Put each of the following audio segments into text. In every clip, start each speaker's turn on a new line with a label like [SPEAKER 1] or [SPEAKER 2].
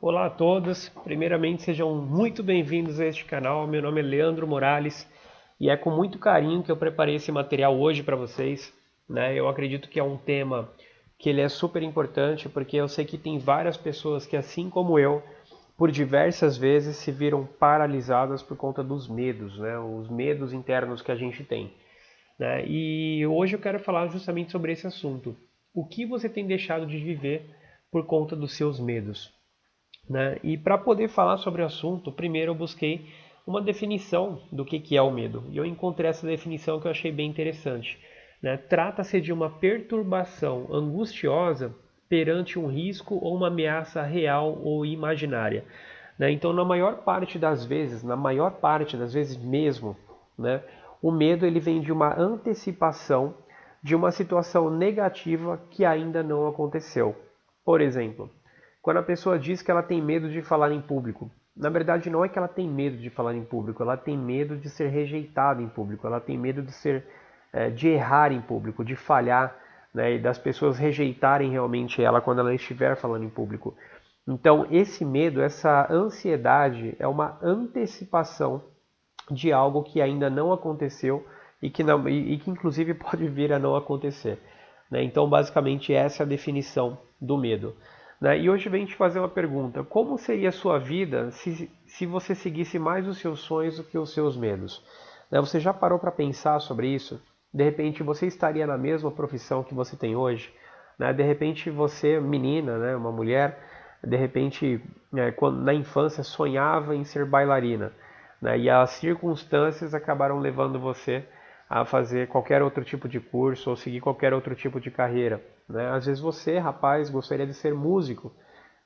[SPEAKER 1] Olá a todos, primeiramente sejam muito bem-vindos a este canal. Meu nome é Leandro Morales e é com muito carinho que eu preparei esse material hoje para vocês, né? Eu acredito que é um tema que ele é super importante porque eu sei que tem várias pessoas que, assim como eu, por diversas vezes se viram paralisadas por conta dos medos, né? Os medos internos que a gente tem, né? E hoje eu quero falar justamente sobre esse assunto. O que você tem deixado de viver por conta dos seus medos? Né? E para poder falar sobre o assunto, primeiro eu busquei uma definição do que é o medo. E eu encontrei essa definição que eu achei bem interessante. Né? Trata-se de uma perturbação angustiosa perante um risco ou uma ameaça real ou imaginária. Né? Então, na maior parte das vezes mesmo, né, o medo ele vem de uma antecipação de uma situação negativa que ainda não aconteceu. Por exemplo, quando a pessoa diz que ela tem medo de falar em público, na verdade não é que ela tem medo de falar em público, ela tem medo de ser rejeitada em público, ela tem medo de errar em público, de falhar, né, e das pessoas rejeitarem realmente ela quando ela estiver falando em público. Então, esse medo, essa ansiedade é uma antecipação de algo que ainda não aconteceu e que inclusive pode vir a não acontecer. Né? Então, basicamente, essa é a definição do medo. Né? E hoje vem te fazer uma pergunta: como seria a sua vida se você seguisse mais os seus sonhos do que os seus medos? Né? Você já parou para pensar sobre isso? De repente, você estaria na mesma profissão que você tem hoje? Né? De repente, você, menina, né, uma mulher, de repente, na infância, sonhava em ser bailarina. Né? E as circunstâncias acabaram levando você a fazer qualquer outro tipo de curso ou seguir qualquer outro tipo de carreira. Né? Às vezes você, rapaz, gostaria de ser músico,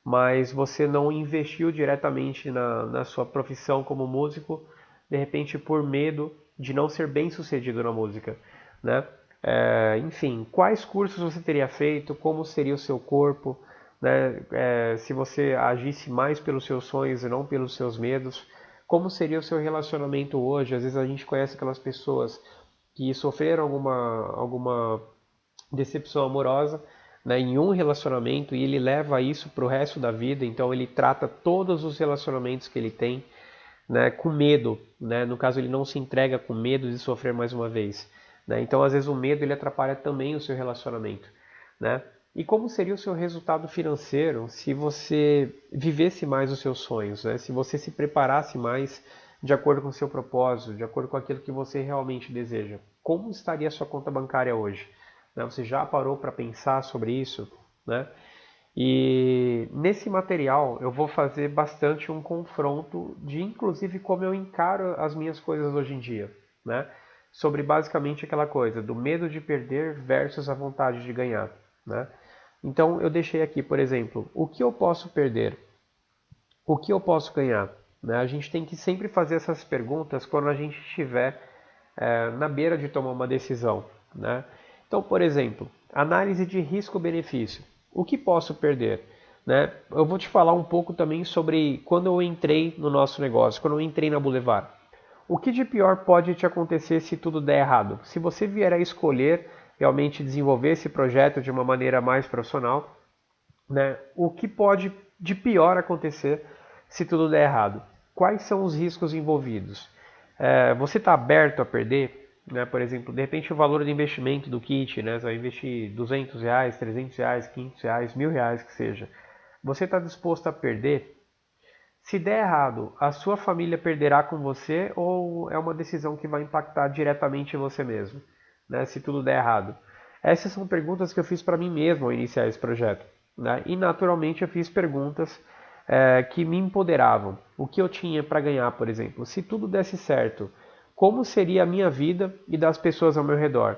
[SPEAKER 1] mas você não investiu diretamente na sua profissão como músico, de repente por medo de não ser bem sucedido na música. Né? Enfim, quais cursos você teria feito, como seria o seu corpo, né? Se você agisse mais pelos seus sonhos e não pelos seus medos, como seria o seu relacionamento hoje? Às vezes a gente conhece aquelas pessoas que sofreram alguma decepção amorosa, né, em um relacionamento e ele leva isso para o resto da vida, então ele trata todos os relacionamentos que ele tem, né, com medo, né? No caso ele não se entrega com medo de sofrer mais uma vez, né? Então às vezes o medo ele atrapalha também o seu relacionamento, né? E como seria o seu resultado financeiro se você vivesse mais os seus sonhos, né? Se você se preparasse mais de acordo com o seu propósito, de acordo com aquilo que você realmente deseja? Como estaria a sua conta bancária hoje? Né? Você já parou para pensar sobre isso, né? E nesse material eu vou fazer bastante um confronto de inclusive como eu encaro as minhas coisas hoje em dia, né? Sobre basicamente aquela coisa do medo de perder versus a vontade de ganhar, né? Então eu deixei aqui, por exemplo, o que eu posso perder? O que eu posso ganhar? Né? A gente tem que sempre fazer essas perguntas quando a gente estiver na beira de tomar uma decisão. Né? Então, por exemplo, análise de risco-benefício. O que posso perder? Né? Eu vou te falar um pouco também sobre quando eu entrei no nosso negócio, quando eu entrei na Boulevard. O que de pior pode te acontecer se tudo der errado? Se você vier a escolher realmente desenvolver esse projeto de uma maneira mais profissional, né? O que pode de pior acontecer se tudo der errado? Quais são os riscos envolvidos? Você está aberto a perder? Né? Por exemplo, de repente o valor de investimento do kit, né? Você vai investir R$ 200, R$ 300, R$ 500, R$ 1.000 que seja. Você está disposto a perder? Se der errado, a sua família perderá com você ou é uma decisão que vai impactar diretamente você mesmo? Né? Se tudo der errado. Essas são perguntas que eu fiz para mim mesmo ao iniciar esse projeto. Né? E naturalmente eu fiz perguntas que me empoderavam. O que eu tinha para ganhar, por exemplo? Se tudo desse certo, como seria a minha vida e das pessoas ao meu redor?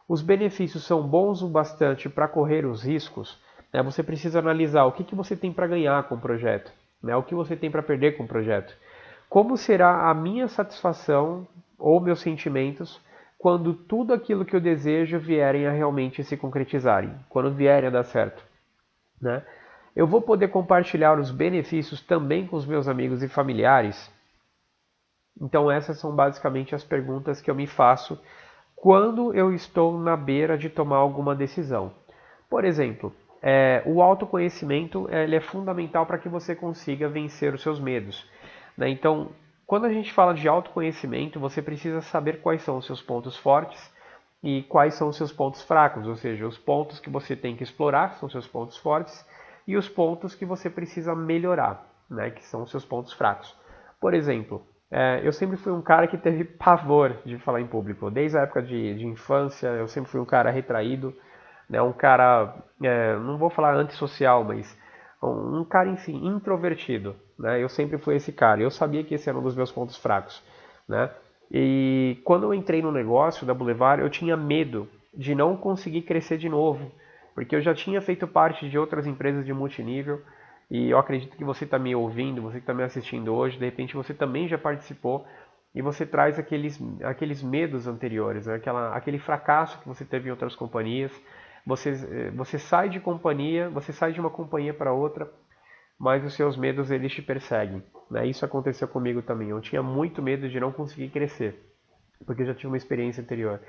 [SPEAKER 1] Os benefícios são bons o bastante para correr os riscos? Né? Você precisa analisar o que você tem para ganhar com o projeto, né? O que você tem para perder com o projeto. Como será a minha satisfação ou meus sentimentos quando tudo aquilo que eu desejo vierem a realmente se concretizarem, quando vierem a dar certo, né? Eu vou poder compartilhar os benefícios também com os meus amigos e familiares? Então essas são basicamente as perguntas que eu me faço quando eu estou na beira de tomar alguma decisão. Por exemplo, o autoconhecimento ele é fundamental para que você consiga vencer os seus medos, né? Então, quando a gente fala de autoconhecimento, você precisa saber quais são os seus pontos fortes e quais são os seus pontos fracos, ou seja, os pontos que você tem que explorar são seus pontos fortes e os pontos que você precisa melhorar, né, que são os seus pontos fracos. Por exemplo, eu sempre fui um cara que teve pavor de falar em público. Desde a época de infância, eu sempre fui um cara retraído, né, um cara, não vou falar antissocial, mas um cara, enfim, introvertido. Né? Eu sempre fui esse cara. Eu sabia que esse era um dos meus pontos fracos. Né? E quando eu entrei no negócio da Boulevard, eu tinha medo de não conseguir crescer de novo, porque eu já tinha feito parte de outras empresas de multinível, e eu acredito que você está me ouvindo, você que está me assistindo hoje, de repente você também já participou, e você traz aqueles medos anteriores, né? Aquele fracasso que você teve em outras companhias. Você sai de companhia, você sai de uma companhia para outra, mas os seus medos eles te perseguem. Né? Isso aconteceu comigo também. Eu tinha muito medo de não conseguir crescer, porque eu já tive uma experiência anterior.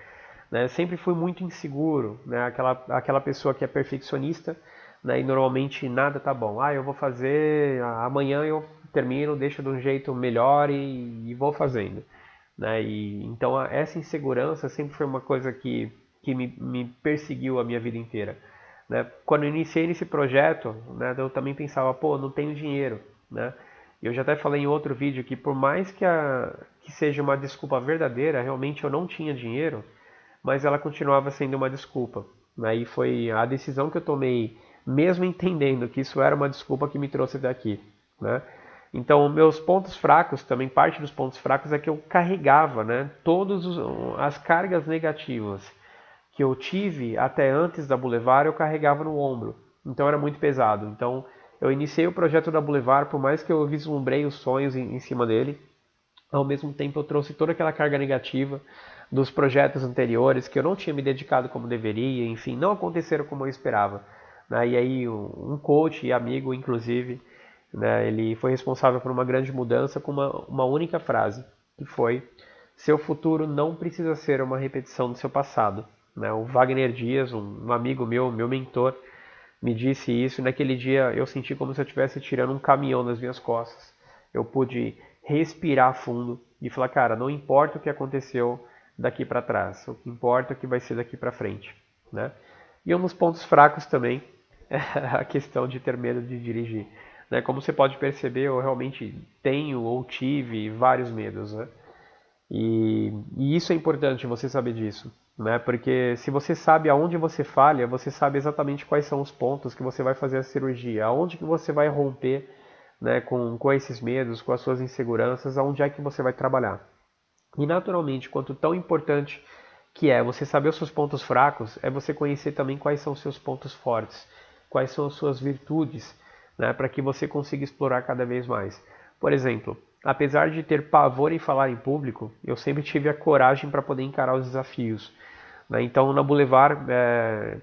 [SPEAKER 1] Né? Sempre fui muito inseguro, né? Aquela pessoa que é perfeccionista, né? E normalmente nada tá bom. Eu vou fazer, amanhã eu termino, deixo de um jeito melhor e vou fazendo. Né? E, então essa insegurança sempre foi uma coisa que me perseguiu a minha vida inteira. Né? Quando eu iniciei nesse projeto, né, eu também pensava, pô, não tenho dinheiro. Né? Eu já até falei em outro vídeo que por mais que seja uma desculpa verdadeira, realmente eu não tinha dinheiro, mas ela continuava sendo uma desculpa. Né? E foi a decisão que eu tomei, mesmo entendendo que isso era uma desculpa que me trouxe até aqui. Né? Então, meus pontos fracos, também parte dos pontos fracos é que eu carregava, né, todas as cargas negativas que eu tive até antes da Boulevard, eu carregava no ombro. Então era muito pesado. Então eu iniciei o projeto da Boulevard, por mais que eu vislumbrei os sonhos em cima dele, ao mesmo tempo eu trouxe toda aquela carga negativa dos projetos anteriores que eu não tinha me dedicado como deveria, enfim, não aconteceram como eu esperava. Né? E aí um coach e amigo, inclusive, né, ele foi responsável por uma grande mudança com uma única frase, que foi: seu futuro não precisa ser uma repetição do seu passado. Né? O Wagner Dias, um amigo meu mentor, me disse isso, e naquele dia eu senti como se eu estivesse tirando um caminhão das minhas costas. Eu pude respirar fundo e falar, cara, não importa o que aconteceu daqui para trás, o que importa é o que vai ser daqui para frente. Né? E um dos pontos fracos também é a questão de ter medo de dirigir. Né? Como você pode perceber, eu realmente tenho ou tive vários medos. Né? E isso é importante você saber disso. Né? Porque se você sabe aonde você falha, você sabe exatamente quais são os pontos que você vai fazer a cirurgia, aonde que você vai romper, né, com esses medos, com as suas inseguranças, aonde é que você vai trabalhar. E naturalmente, quanto tão importante que é você saber os seus pontos fracos, é você conhecer também quais são os seus pontos fortes, quais são as suas virtudes, né, para que você consiga explorar cada vez mais. Por exemplo, apesar de ter pavor em falar em público, eu sempre tive a coragem para poder encarar os desafios. Né? Então, na Boulevard,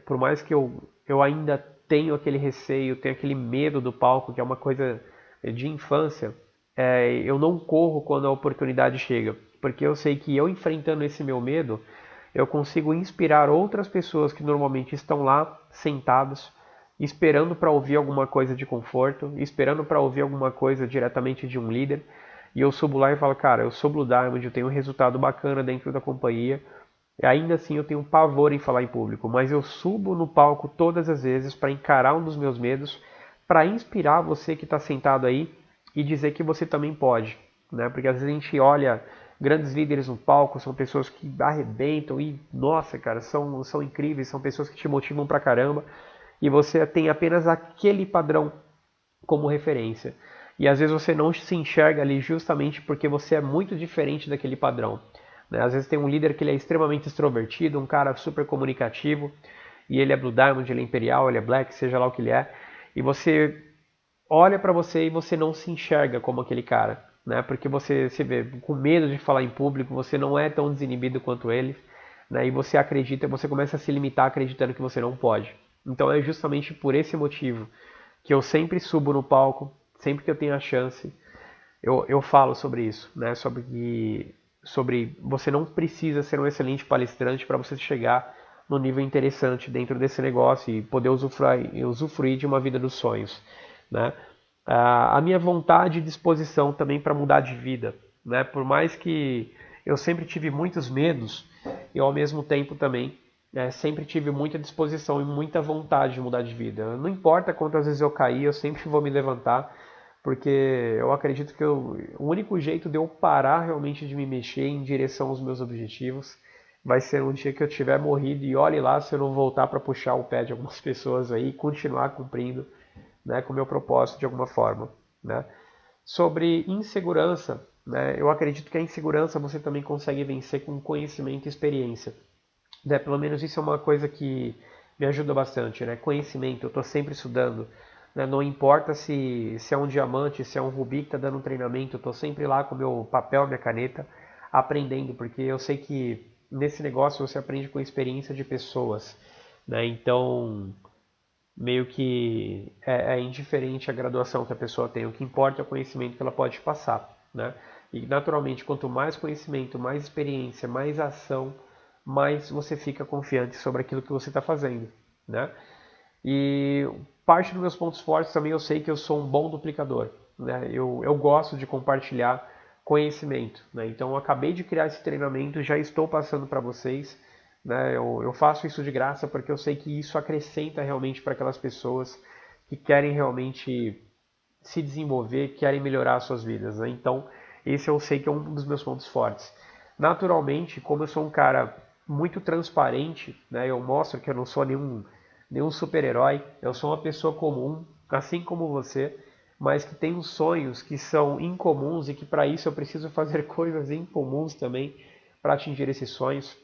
[SPEAKER 1] por mais que eu ainda tenho aquele receio, tenho aquele medo do palco, que é uma coisa de infância, eu não corro quando a oportunidade chega, porque eu sei que eu enfrentando esse meu medo, eu consigo inspirar outras pessoas que normalmente estão lá sentados, esperando para ouvir alguma coisa de conforto, esperando para ouvir alguma coisa diretamente de um líder, e eu subo lá e falo, cara, eu sou Blue Diamond, eu tenho um resultado bacana dentro da companhia, e ainda assim eu tenho pavor em falar em público, mas eu subo no palco todas as vezes para encarar um dos meus medos, para inspirar você que está sentado aí e dizer que você também pode. Né? Porque às vezes a gente olha grandes líderes no palco, são pessoas que arrebentam e, nossa, cara, são incríveis, são pessoas que te motivam pra caramba, e você tem apenas aquele padrão como referência. E às vezes você não se enxerga ali justamente porque você é muito diferente daquele padrão. Né? Às vezes tem um líder que ele é extremamente extrovertido, um cara super comunicativo, e ele é Blue Diamond, ele é Imperial, ele é Black, seja lá o que ele é, e você olha para você e você não se enxerga como aquele cara. Né? Porque você se vê com medo de falar em público, você não é tão desinibido quanto ele, né? E você acredita, você começa a se limitar acreditando que você não pode. Então é justamente por esse motivo que eu sempre subo no palco, sempre que eu tenho a chance, eu falo sobre isso, né? Sobre você não precisa ser um excelente palestrante para você chegar no nível interessante dentro desse negócio e poder usufruir de uma vida dos sonhos, né? A minha vontade e disposição também para mudar de vida, né? Por mais que eu sempre tive muitos medos, eu ao mesmo tempo também sempre tive muita disposição e muita vontade de mudar de vida. Não importa quantas vezes eu cair, eu sempre vou me levantar, porque eu acredito que o único jeito de eu parar realmente de me mexer em direção aos meus objetivos vai ser um dia que eu tiver morrido e olhe lá se eu não voltar para puxar o pé de algumas pessoas aí e continuar cumprindo, né, com o meu propósito de alguma forma, né? Sobre insegurança, né, eu acredito que a insegurança você também consegue vencer com conhecimento e experiência, né? Pelo menos isso é uma coisa que me ajuda bastante, né? Conhecimento, eu estou sempre estudando, né? Não importa se é um diamante, se é um rubi que está dando um treinamento, eu estou sempre lá com o meu papel, minha caneta, aprendendo, porque eu sei que nesse negócio você aprende com a experiência de pessoas, né? Então, meio que é indiferente a graduação que a pessoa tem, o que importa é o conhecimento que ela pode passar, né? E naturalmente, quanto mais conhecimento, mais experiência, mais ação, mais você fica confiante sobre aquilo que você está fazendo, né? E parte dos meus pontos fortes também eu sei que eu sou um bom duplicador, né? Eu gosto de compartilhar conhecimento, né? Então eu acabei de criar esse treinamento, já estou passando para vocês, né? Eu faço isso de graça porque eu sei que isso acrescenta realmente para aquelas pessoas que querem realmente se desenvolver, querem melhorar suas vidas, né? Então esse eu sei que é um dos meus pontos fortes. Naturalmente, como eu sou um cara muito transparente, né? Eu mostro que eu não sou nenhum super-herói, eu sou uma pessoa comum, assim como você, mas que tem uns sonhos que são incomuns e que para isso eu preciso fazer coisas incomuns também para atingir esses sonhos.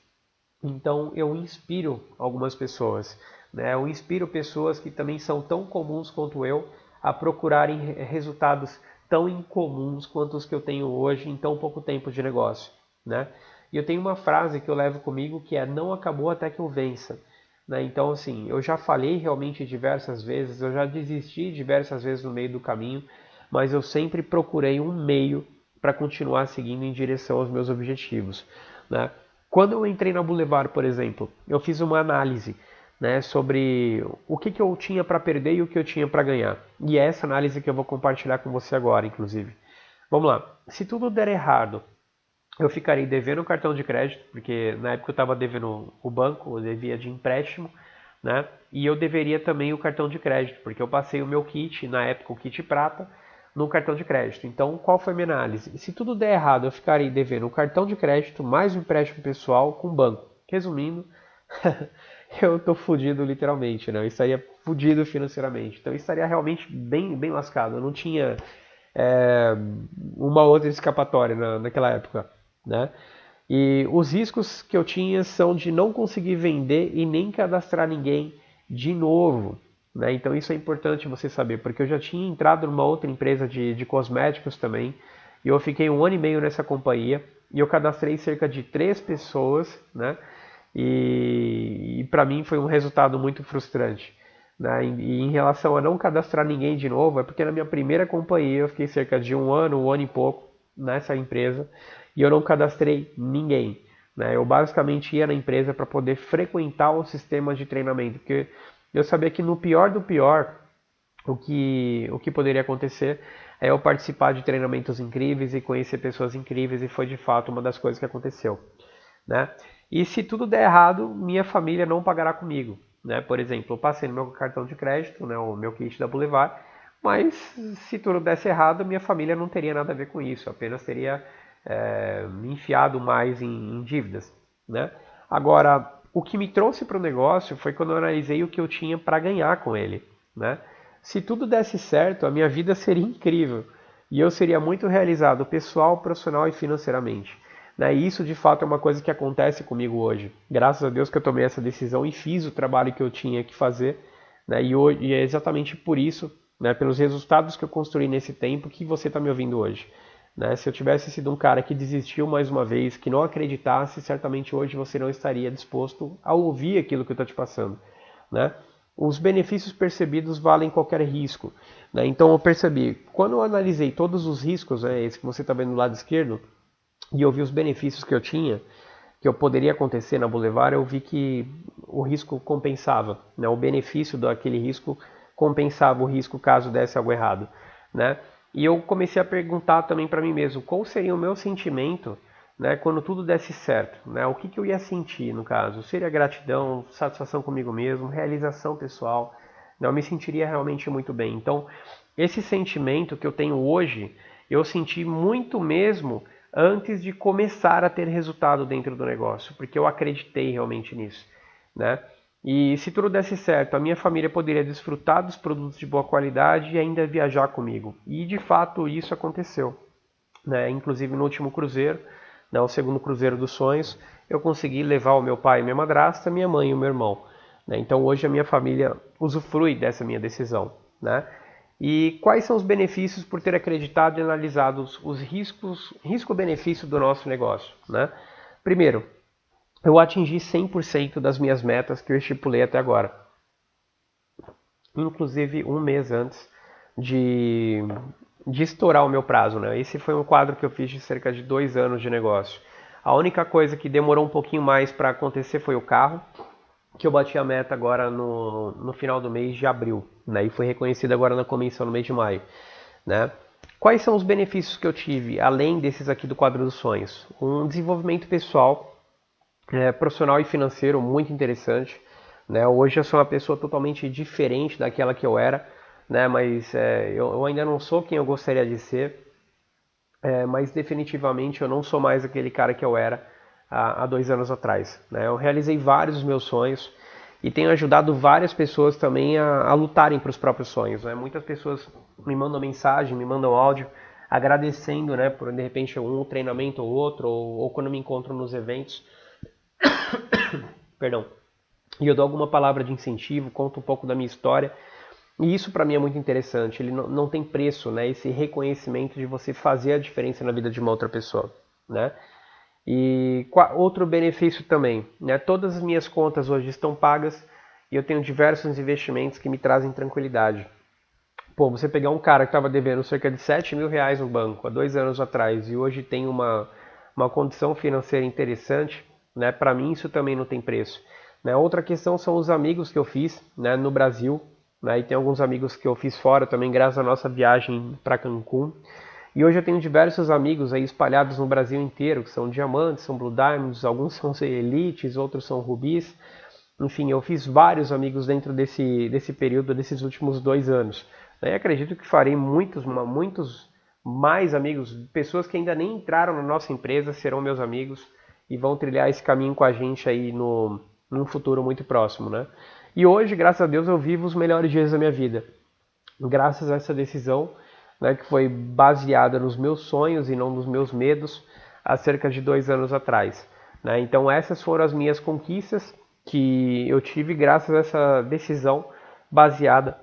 [SPEAKER 1] Então eu inspiro algumas pessoas, né? Eu inspiro pessoas que também são tão comuns quanto eu a procurarem resultados tão incomuns quanto os que eu tenho hoje em tão pouco tempo de negócio, né? E eu tenho uma frase que eu levo comigo que é: não acabou até que eu vença. Né? Então, assim, eu já falhei realmente diversas vezes, eu já desisti diversas vezes no meio do caminho, mas eu sempre procurei um meio para continuar seguindo em direção aos meus objetivos, né? Quando eu entrei na Boulevard, por exemplo, eu fiz uma análise, né, sobre o que eu tinha para perder e o que eu tinha para ganhar. E é essa análise que eu vou compartilhar com você agora, inclusive. Vamos lá. Se tudo der errado, eu ficarei devendo o cartão de crédito, porque na época eu estava devendo o banco, eu devia de empréstimo, né? E eu deveria também o cartão de crédito, porque eu passei o meu kit, na época o kit prata, no cartão de crédito. Então, qual foi a minha análise? Se tudo der errado, eu ficarei devendo o cartão de crédito mais o empréstimo pessoal com o banco. Resumindo, eu estou fudido literalmente, né? Eu estaria fudido financeiramente. Então, eu estaria realmente bem lascado. Eu não tinha é, uma outra escapatória naquela época, né? E os riscos que eu tinha são de não conseguir vender e nem cadastrar ninguém de novo, né? Então isso é importante você saber, porque eu já tinha entrado numa outra empresa de cosméticos também, e eu fiquei 1 ano e meio nessa companhia, e eu cadastrei cerca de 3 pessoas, né? E para mim foi um resultado muito frustrante, né? E em relação a não cadastrar ninguém de novo, é porque na minha primeira companhia eu fiquei cerca de 1 ano e pouco nessa empresa, e eu não cadastrei ninguém, né? Eu basicamente ia na empresa para poder frequentar o sistema de treinamento, porque eu sabia que no pior do pior, o que poderia acontecer é eu participar de treinamentos incríveis e conhecer pessoas incríveis, e foi de fato uma das coisas que aconteceu, né? E se tudo der errado, minha família não pagará comigo, né? Por exemplo, eu passei no meu cartão de crédito, né, o meu kit da Boulevard, mas se tudo desse errado, minha família não teria nada a ver com isso, apenas teria me enfiado mais em dívidas, né? Agora, o que me trouxe para o negócio foi quando eu analisei o que eu tinha para ganhar com ele, né? Se tudo desse certo, a minha vida seria incrível e eu seria muito realizado pessoal, profissional e financeiramente, né? E isso de fato é uma coisa que acontece comigo hoje. Graças a Deus que eu tomei essa decisão e fiz o trabalho que eu tinha que fazer, né? E é exatamente por isso, né, pelos resultados que eu construí nesse tempo, que você está me ouvindo hoje. Né? Se eu tivesse sido um cara que desistiu mais uma vez, que não acreditasse, certamente hoje você não estaria disposto a ouvir aquilo que eu estou te passando, né? Os benefícios percebidos valem qualquer risco, né? Então eu percebi, quando eu analisei todos os riscos, né, esse que você está vendo do lado esquerdo, e eu vi os benefícios que eu tinha, o que eu poderia acontecer na Boulevard, eu vi que o risco compensava, né? O benefício daquele risco compensava o risco caso desse algo errado, né? E eu comecei a perguntar também para mim mesmo, qual seria o meu sentimento, né, quando tudo desse certo, né? O que eu ia sentir no caso? Seria gratidão, satisfação comigo mesmo, realização pessoal, né? Eu me sentiria realmente muito bem. Então, esse sentimento que eu tenho hoje, eu senti muito mesmo antes de começar a ter resultado dentro do negócio, porque eu acreditei realmente nisso, né? E se tudo desse certo, a minha família poderia desfrutar dos produtos de boa qualidade e ainda viajar comigo. E de fato isso aconteceu, né? Inclusive no último cruzeiro, né, o segundo cruzeiro dos sonhos, eu consegui levar o meu pai e minha madrasta, minha mãe e o meu irmão, né? Então hoje a minha família usufrui dessa minha decisão, né? E quais são os benefícios por ter acreditado e analisado os riscos, risco-benefício do nosso negócio, né? Primeiro, eu atingi 100% das minhas metas que eu estipulei até agora. Inclusive um mês antes de, de estourar o meu prazo, né? Esse foi um quadro que eu fiz de cerca de 2 anos de negócio. A única coisa que demorou um pouquinho mais para acontecer foi o carro, que eu bati a meta agora no final do mês de abril, né? E foi reconhecido agora na comissão no mês de maio, né? Quais são os benefícios que eu tive, além desses aqui do quadro dos sonhos? Um desenvolvimento pessoal, profissional e financeiro muito interessante, né? Hoje eu sou uma pessoa totalmente diferente daquela que eu era, né? Mas eu ainda não sou quem eu gostaria de ser, mas definitivamente eu não sou mais aquele cara que eu era há 2 anos atrás, né? Eu realizei vários dos meus sonhos e tenho ajudado várias pessoas também a lutarem para os próprios sonhos, né? Muitas pessoas me mandam mensagem, me mandam áudio agradecendo, né, por de repente um treinamento ou outro, ou quando me encontro nos eventos, perdão, e eu dou alguma palavra de incentivo, conto um pouco da minha história. E isso para mim é muito interessante, ele não tem preço, né? Esse reconhecimento de você fazer a diferença na vida de uma outra pessoa, né? E outro benefício também, né? Todas as minhas contas hoje estão pagas e eu tenho diversos investimentos que me trazem tranquilidade. Pô, você pegar um cara que estava devendo cerca de 7 mil reais no banco há 2 anos atrás e hoje tem uma condição financeira interessante, né? Para mim isso também não tem preço. Né? Outra questão são os amigos que eu fiz, né, no Brasil, né? E tem alguns amigos que eu fiz fora também graças à nossa viagem para Cancún. E hoje eu tenho diversos amigos aí espalhados no Brasil inteiro, que são diamantes, são blue diamonds, alguns são elites, outros são rubis. Enfim, eu fiz vários amigos dentro desse período, desses últimos 2 anos. E acredito que farei muitos mais amigos, pessoas que ainda nem entraram na nossa empresa serão meus amigos e vão trilhar esse caminho com a gente aí num futuro muito próximo, né? E hoje, graças a Deus, eu vivo os melhores dias da minha vida. Graças a essa decisão, né, que foi baseada nos meus sonhos e não nos meus medos, há cerca de 2 anos atrás, né? Então essas foram as minhas conquistas que eu tive graças a essa decisão baseada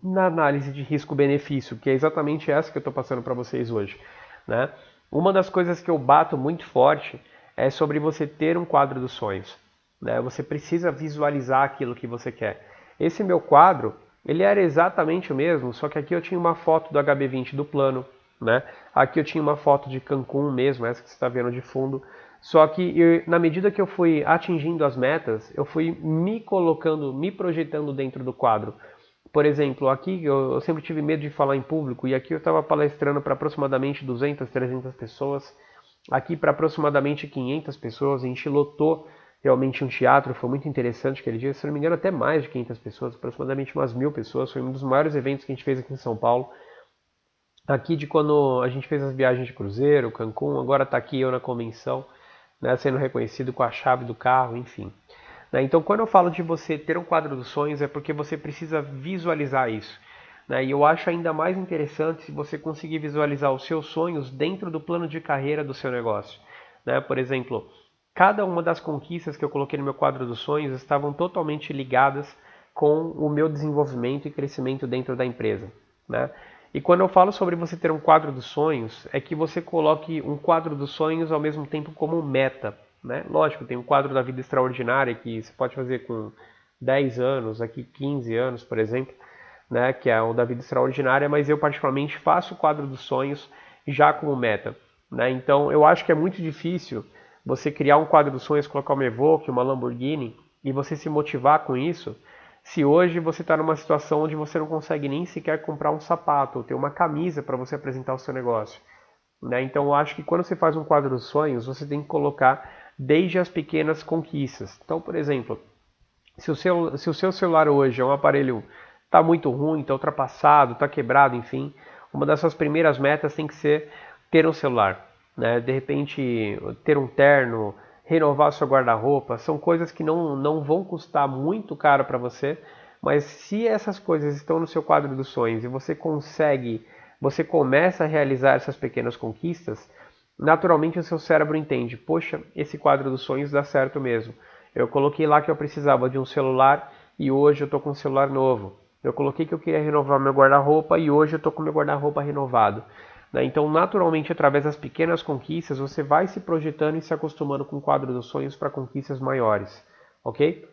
[SPEAKER 1] na análise de risco-benefício, que é exatamente essa que eu estou passando para vocês hoje, né? Uma das coisas que eu bato muito forte é sobre você ter um quadro dos sonhos, né? Você precisa visualizar aquilo que você quer. Esse meu quadro, ele era exatamente o mesmo, só que aqui eu tinha uma foto do HB20 do plano, né? Aqui eu tinha uma foto de Cancún mesmo, essa que você está vendo de fundo. Só que na medida que eu fui atingindo as metas, eu fui me colocando, me projetando dentro do quadro. Por exemplo, aqui eu sempre tive medo de falar em público e aqui eu estava palestrando para aproximadamente 200, 300 pessoas. Aqui para aproximadamente 500 pessoas, a gente lotou realmente um teatro, foi muito interessante aquele dia, se não me engano até mais de 500 pessoas, aproximadamente umas 1000 pessoas, foi um dos maiores eventos que a gente fez aqui em São Paulo. Aqui de quando a gente fez as viagens de cruzeiro, Cancún, agora está aqui eu na convenção, né, sendo reconhecido com a chave do carro, enfim. Né, então quando eu falo de você ter um quadro dos sonhos é porque você precisa visualizar isso. Né, e eu acho ainda mais interessante se você conseguir visualizar os seus sonhos dentro do plano de carreira do seu negócio. Né, por exemplo, cada uma das conquistas que eu coloquei no meu quadro dos sonhos estavam totalmente ligadas com o meu desenvolvimento e crescimento dentro da empresa, né? E quando eu falo sobre você ter um quadro dos sonhos, é que você coloque um quadro dos sonhos ao mesmo tempo como meta, né? Lógico, tem um quadro da vida extraordinária que você pode fazer com 10 anos, aqui 15 anos, por exemplo, né? Que é o da vida extraordinária, mas eu particularmente faço o quadro dos sonhos já como meta, né? Então eu acho que é muito difícil você criar um quadro dos sonhos, colocar uma Evoque, uma Lamborghini, e você se motivar com isso, se hoje você está numa situação onde você não consegue nem sequer comprar um sapato ou ter uma camisa para você apresentar o seu negócio, né? Então eu acho que quando você faz um quadro dos sonhos, você tem que colocar desde as pequenas conquistas. Então, por exemplo, se o seu celular hoje é um aparelho está muito ruim, está ultrapassado, está quebrado, enfim, uma das suas primeiras metas tem que ser ter um celular, né? De repente, ter um terno, renovar o seu guarda-roupa, são coisas que não vão custar muito caro para você, mas se essas coisas estão no seu quadro dos sonhos e você começa a realizar essas pequenas conquistas, naturalmente o seu cérebro entende, poxa, esse quadro dos sonhos dá certo mesmo. Eu coloquei lá que eu precisava de um celular e hoje eu estou com um celular novo. Eu coloquei que eu queria renovar meu guarda-roupa e hoje eu estou com meu guarda-roupa renovado. Então, naturalmente, através das pequenas conquistas, você vai se projetando e se acostumando com o quadro dos sonhos para conquistas maiores, ok?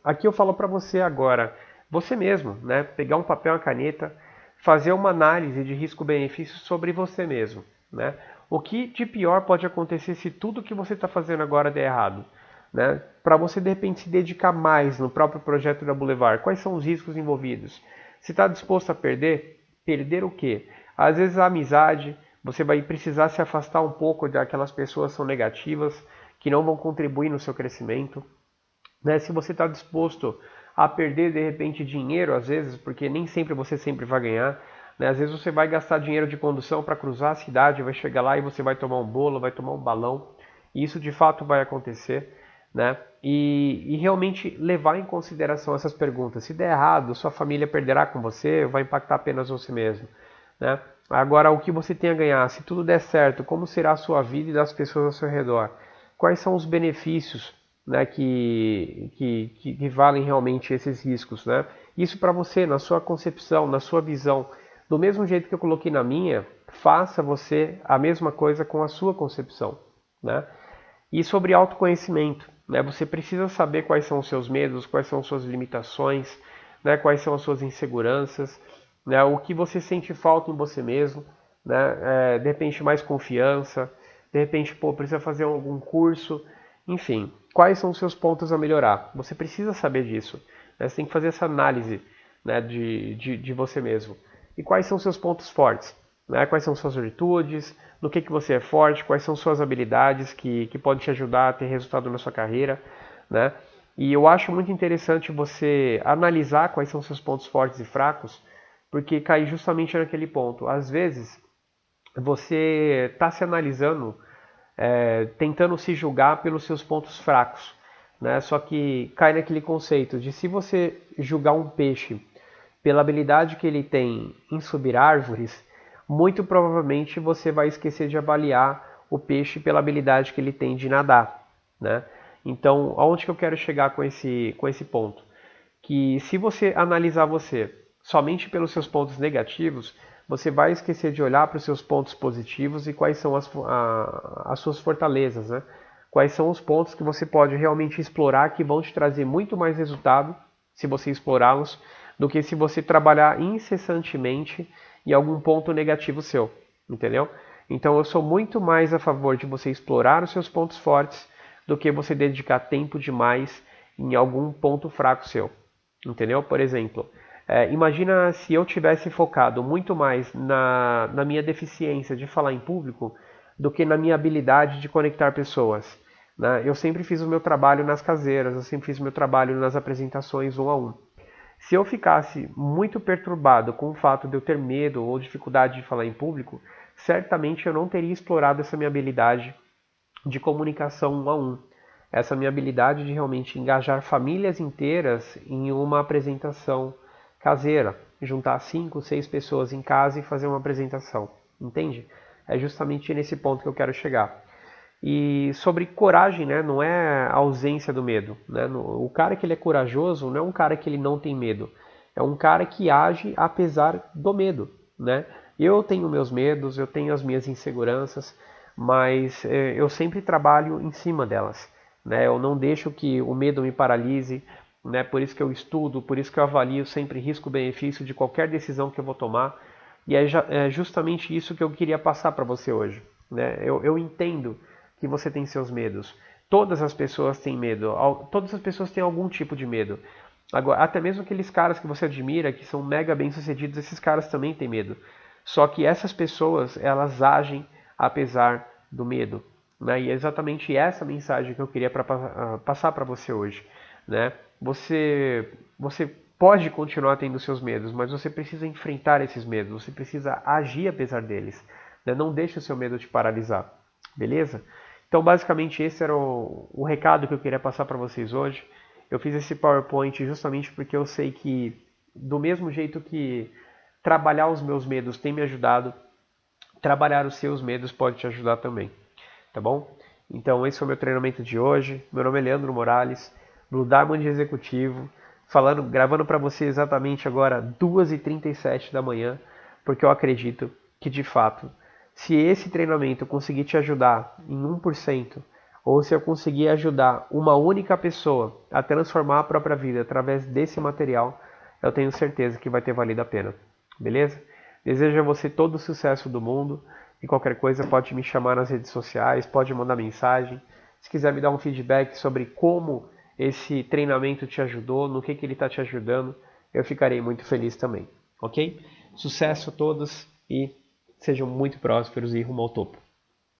[SPEAKER 1] Aqui eu falo para você agora, você mesmo, né? Pegar um papel e uma caneta, fazer uma análise de risco-benefício sobre você mesmo, né? O que de pior pode acontecer se tudo que você está fazendo agora der errado, né? Para você, de repente, se dedicar mais no próprio projeto da Boulevard, quais são os riscos envolvidos? Se está disposto a perder? Perder o quê? Às vezes a amizade, você vai precisar se afastar um pouco daquelas pessoas que são negativas, que não vão contribuir no seu crescimento, né? Se você está disposto a perder de repente dinheiro, às vezes, porque nem sempre você sempre vai ganhar, né? Às vezes você vai gastar dinheiro de condução para cruzar a cidade, vai chegar lá e você vai tomar um bolo, vai tomar um balão, e isso de fato vai acontecer, né? E realmente levar em consideração essas perguntas. Se der errado, sua família perderá com você ou vai impactar apenas você mesmo, né? Agora, o que você tem a ganhar? Se tudo der certo, como será a sua vida e das pessoas ao seu redor? Quais são os benefícios, né, que valem realmente esses riscos, né? Isso para você, na sua concepção, na sua visão. Do mesmo jeito que eu coloquei na minha, faça você a mesma coisa com a sua concepção, né? E sobre autoconhecimento, né? Você precisa saber quais são os seus medos, quais são as suas limitações, né? Quais são as suas inseguranças, né? O que você sente falta em você mesmo, né? De repente mais confiança, de repente precisa fazer algum curso, enfim, quais são os seus pontos a melhorar? Você precisa saber disso, né? Você tem que fazer essa análise, né, de você mesmo. E quais são os seus pontos fortes? Né? Quais são suas virtudes? No que você é forte? Quais são suas habilidades que podem te ajudar a ter resultado na sua carreira? Né? E eu acho muito interessante você analisar quais são seus pontos fortes e fracos, porque cai justamente naquele ponto. Às vezes, você está se analisando, tentando se julgar pelos seus pontos fracos, né? Só que cai naquele conceito de se você julgar um peixe pela habilidade que ele tem em subir árvores, muito provavelmente você vai esquecer de avaliar o peixe pela habilidade que ele tem de nadar, né? Então, aonde que eu quero chegar com esse ponto? Que se você analisar você somente pelos seus pontos negativos, você vai esquecer de olhar para os seus pontos positivos e quais são as suas fortalezas, né? Quais são os pontos que você pode realmente explorar que vão te trazer muito mais resultado se você explorá-los do que se você trabalhar incessantemente em algum ponto negativo seu, entendeu? Então eu sou muito mais a favor de você explorar os seus pontos fortes do que você dedicar tempo demais em algum ponto fraco seu, entendeu? Por exemplo, imagina se eu tivesse focado muito mais na minha deficiência de falar em público do que na minha habilidade de conectar pessoas, né? Eu sempre fiz o meu trabalho nas caseiras, eu sempre fiz o meu trabalho nas apresentações 1 a 1. Se eu ficasse muito perturbado com o fato de eu ter medo ou dificuldade de falar em público, certamente eu não teria explorado essa minha habilidade de comunicação 1 a 1. Essa minha habilidade de realmente engajar famílias inteiras em uma apresentação caseira. Juntar 5, 6 pessoas em casa e fazer uma apresentação. Entende? É justamente nesse ponto que eu quero chegar. E sobre coragem, né, não é a ausência do medo, né? O cara que ele é corajoso não é um cara que ele não tem medo, é um cara que age apesar do medo, né? Eu tenho meus medos, eu tenho as minhas inseguranças, mas eu sempre trabalho em cima delas, né? Eu não deixo que o medo me paralise, né? Por isso que eu estudo, por isso que eu avalio sempre risco-benefício de qualquer decisão que eu vou tomar, e é justamente isso que eu queria passar para você hoje, né? Eu entendo que você tem seus medos. Todas as pessoas têm medo, todas as pessoas têm algum tipo de medo. Agora, até mesmo aqueles caras que você admira, que são mega bem-sucedidos, esses caras também têm medo. Só que essas pessoas, elas agem apesar do medo. Né? E é exatamente essa mensagem que eu queria passar para você hoje. Né? Você pode continuar tendo seus medos, mas você precisa enfrentar esses medos, você precisa agir apesar deles. Né? Não deixe o seu medo te paralisar. Beleza? Então, basicamente, esse era o recado que eu queria passar para vocês hoje. Eu fiz esse PowerPoint justamente porque eu sei que, do mesmo jeito que trabalhar os meus medos tem me ajudado, trabalhar os seus medos pode te ajudar também. Tá bom? Então, esse foi o meu treinamento de hoje. Meu nome é Leandro Morales, Blue Diamond Executivo, gravando para você exatamente agora 2h37 da manhã, porque eu acredito que, de fato, se esse treinamento conseguir te ajudar em 1%, ou se eu conseguir ajudar uma única pessoa a transformar a própria vida através desse material, eu tenho certeza que vai ter valido a pena. Beleza? Desejo a você todo o sucesso do mundo. E qualquer coisa pode me chamar nas redes sociais, pode mandar mensagem. Se quiser me dar um feedback sobre como esse treinamento te ajudou, no que ele está te ajudando, eu ficarei muito feliz também. Ok? Sucesso a todos e sejam muito prósperos e rumo ao topo.